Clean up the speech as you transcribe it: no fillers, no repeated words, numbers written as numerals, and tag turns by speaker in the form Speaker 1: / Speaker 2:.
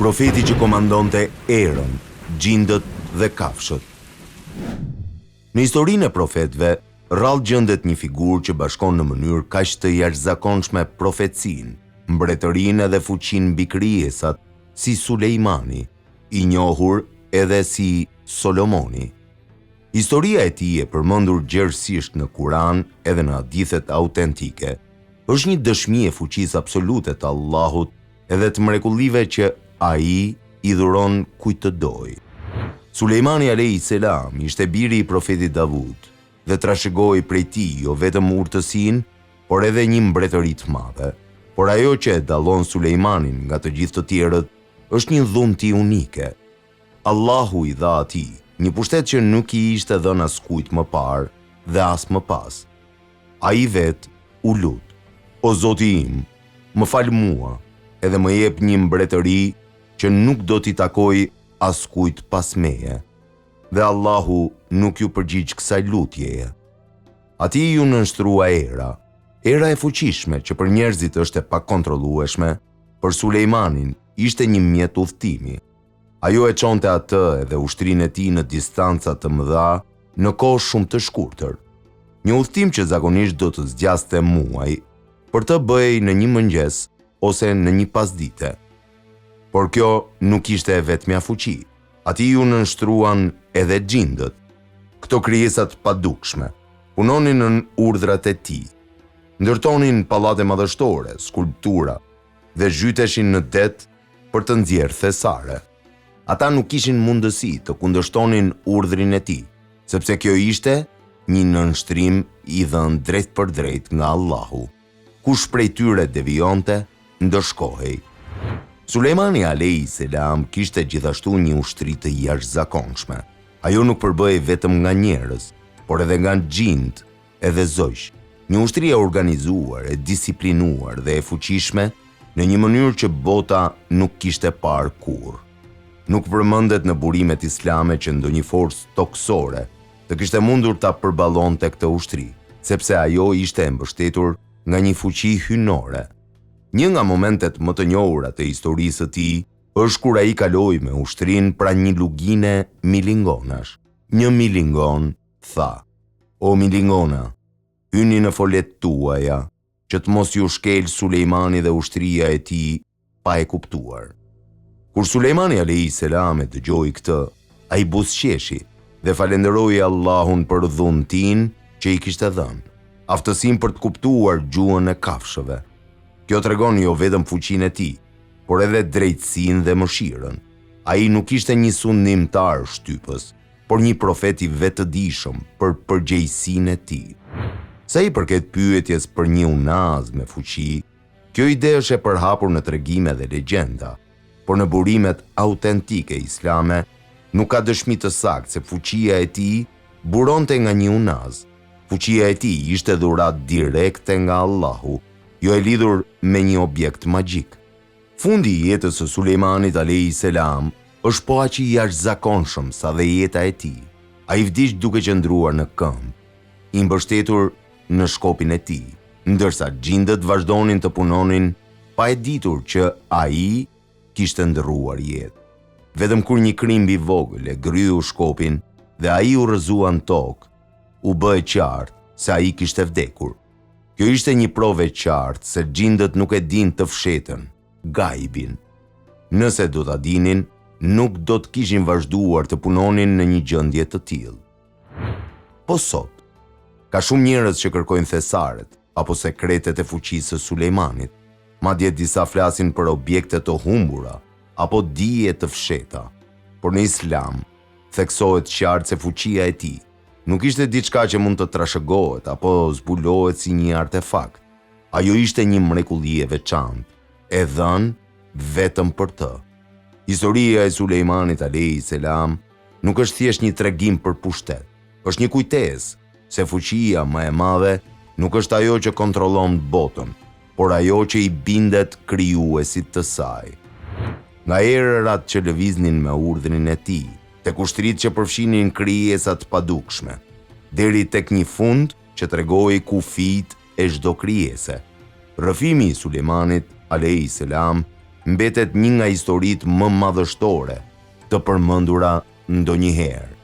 Speaker 1: Profeti që komandonte erën, gjindët dhe kafshët. Në historinë e profetëve, rrallë gjendet një figurë që bashkon në mënyrë kaq të jashtëzakonshme profecinë, mbretërinë dhe fuqinë mbi krijesat, si Sulejmani, i njohur edhe si Solomoni. Historia e tij e përmendur gjerësisht në Kur'an edhe në hadithet autentike. Është një dëshmi e fuqisë absolute të Allahut edhe të mrekullive që ai i dhuron kujt të dojë. Sulejmani a.s. ishte biri i profetit Davud dhe trashëgoi prej tij jo vetëm urtësinë, por edhe një mbretëri të madhe. Por ajo që e dallon Sulejmanin nga të gjithë të tjerët është një dhunti unike. Allahu i dha atij një pushtet që nuk i ishte dhënë askujt më parë dhe as më pas. Ai vet u lut: "O Zoti im, më fal mua, edhe më jep një mbretëri që nuk do t'i takoj askujt pas meje." Dhe Allahu nuk ju përgjigj kësaj lutjeje. Ati ju nënshtrua era e fuqishme që për njerëzit është e pakontrollueshme, për Sulejmanin ishte një mjet udhtimi. Ajo e çonte atë edhe ushtrinë e tij në distanca të mëdha në kohë shumë të shkurtër. Një udhtim që zakonisht do të zgjaste muaj, për të bëj në një mëngjes ose në një pasdite. Por kjo nuk ishte e vetmja fuqi. Ati ju nënshtruan edhe gjindët. Këto krijesat padukshme punonin në urdhrat e tij. Ndërtonin pallate madhështore, skulptura dhe zhyteshin në det për të nxjerrë thesare. Ata nuk kishin mundësi të kundërshtonin urdhrin e tij, sepse kjo ishte një nënshtrim i dhënë drejt për drejt nga Allahu. Kush prej tyre devionte, ndëshkohej. Sulejmani a.s. kishte gjithashtu një ushtri të jashtëzakonshme. Ajo nuk përbëhej vetëm nga njerëz, por edhe nga gjindë edhe zogj. Një ushtri e organizuar, e disiplinuar dhe e fuqishme në një mënyrë që bota nuk kishte parë kurrë. Nuk përmendet në burimet islame që ndonjë forcë toksore të kishte mundur ta përballonte këtë ushtri, sepse ajo ishte e mbështetur nga një fuqi hynore. Një nga momentet më të njohura të historisë së tij është kur ai kaloi me ushtrinë pranë një lugine milingonash. Një milingon tha: "O milingona, hyni në folet tuaja, që të mos ju shkel Sulejmani dhe ushtria e tij pa e kuptuar." Kur Sulejmani a.s. e dëgjoi këtë, ai buzëqeshi dhe falenderoi Allahun për dhuntin që i kishte dhënë, aftësinë për të kuptuar gjuhën e kafshëve. Kjo tregon jo vetëm fuqinë e tij, por edhe drejtësinë dhe mëshirën. Ai nuk ishte një sundimtar shtypës, por një profet i vetëdijshëm për përgjegjësinë e tij. Sa i përket pyetjes për një unaz me fuqi, kjo ide është e përhapur në tregime dhe legjenda, por në burimet autentike islame nuk ka dëshmi të saktë se fuqia e tij buronte nga një unaz. Fuqia e tij ishte dhuratë direkte nga Allahu, jo e lidhur me një objekt magjik. Fundi i jetës së Sulejmanit a.s. është po aq i jashtëzakonshëm sa dhe jeta e tij. Ai vdiq duke qëndruar në këmbë, i mbështetur në shkopin e tij, ndërsa gjindët vazhdonin të punonin pa e ditur që ai kishte ndërruar jetë. Vetëm kur një krimb i vogël e gryu shkopin dhe ai u rrëzua në tokë, u bë e qartë se ai kishte vdekur. Kjo ishte një provë e qartë se gjindët nuk e din të fshetën, gajbin. Nëse do ta dinin, nuk do të kishin vazhduar të punonin në një gjendje të tillë. Po sot, ka shumë njerëz që kërkojnë thesaret apo sekretet e fuqisë së Sulejmanit. Madje disa flasin për objekte të humbura apo dije të fsheta. Por në Islam theksohet qartë se fuqia e tij nuk ishte diçka që mund të trashëgohet apo zbulohet si një artefakt. Ajo ishte një mrekulli e veçantë, e dhënë vetëm për të. Historia e Sulejmanit a.s. nuk është thjesht një tregim për pushtet. Është një kujtesë se fuqia më e madhe nuk është ajo që kontrollon botën, por ajo që i bindet krijuesit të saj. Nga erërat që lëviznin me urdhrin e tij, tek ushtritë që përfshinin krijesa të padukshme, deri tek një fund që tregoi kufijtë e çdo krijese. Rrëfimi i Sulejmanit a.s. mbetet një nga historitë më madhështore të përmendura ndonjëherë.